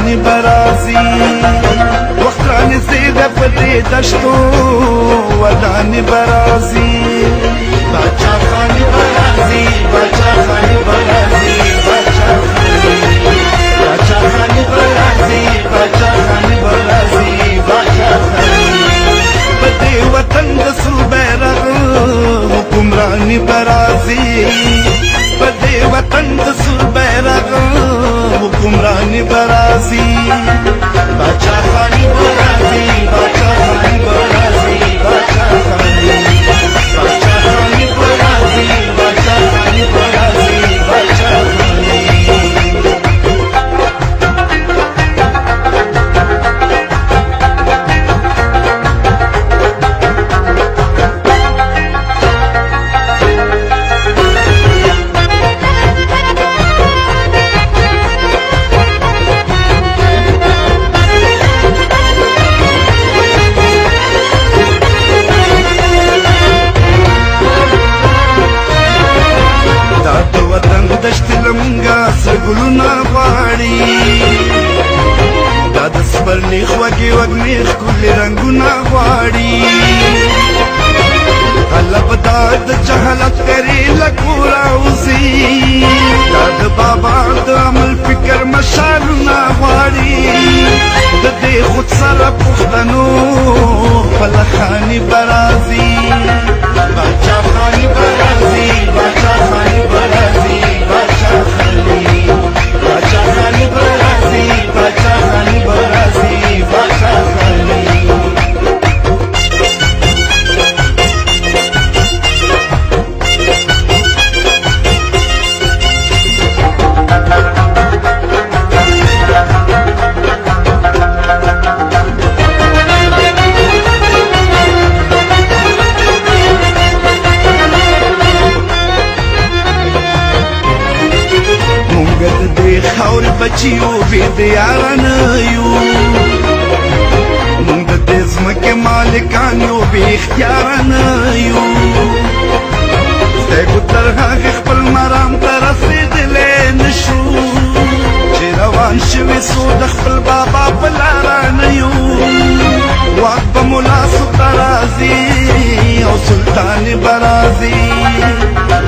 سلطان برازي وقتان زيد فتي دشتو ودان برازي باچا خاني برازي باچا خاني برازي باچا خاني برازي باچا خاني برازي باچا خاني بدي وطن دسل بیرغ حکمرانی برازي بدي وطن دسل بیرغ حکمرانی برازي باچا خاني برازي باچا خاني برازي باچا خاني برازي باچا خاني برازي باچا خاني ګلونه غواړي دا د سپرلي خوږې وږمې ښکلي رنګونه غواړي هله به دا د جهالت تیرې له کوره وځي دا د بابا د عمل فکر مشالونه غواړي د دې خود سره پښتنو خپله خاني برازي باچا خاني برازي باچا خاني برازي باچا خاني باچا خاني برازي باچا خاني برازي باچا خاني خاورې بچیو بې دیارانه یو موږ د دې ځمکې مالکان یو بې اختیارانه یو سترګو تر هغې خپل مرام ته رسېدلی نه شو چې روان شوي څو د خپل بابا په لاره نه یو واک به مو لاسو ته راځي او سلطان برازي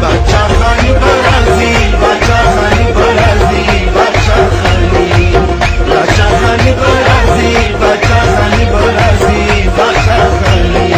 باچا خاني برازي باچا خاني برازي باچا خاني برازي باچا خاني برازي باچا خاني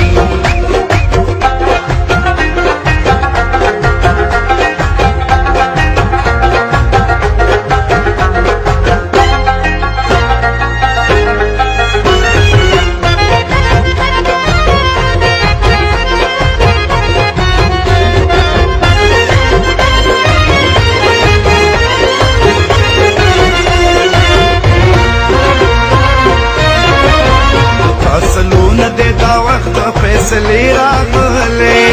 فیصلې راغلې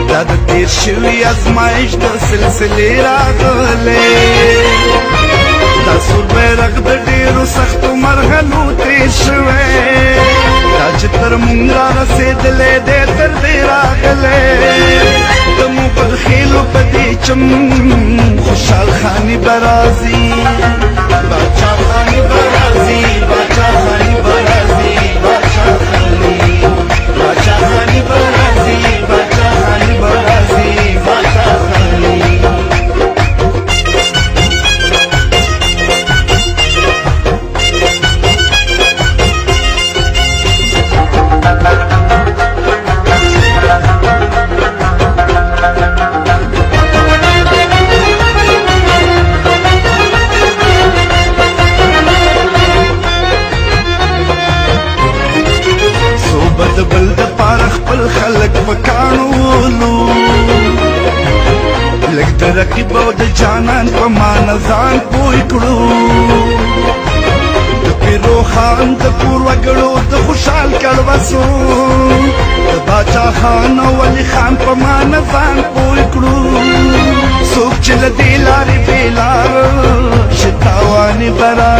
دا د تیر شوي ازمایش د سلسلې راغلې دا سور بیرغ د ډېرو سختو مرحلو تېر شوی دا چې تر مونږ رارسېدلی دی تر دې راغلی د مغل خېلو په دې چم خوشحال خاني برازي باچا خاني برازي باچا خاني برازي باچا خاني باچا خاني برازي باچا خاني برازي باچا خاني رقیب او د جانان په معنا ځان پوه کړو د پیرو خان د پور وګړو د خوشحال کړوسو د باچا خان او علي خان په معنا ځان پوه کړو څوک چې له دې لارې بې لار شي تاوانې برابر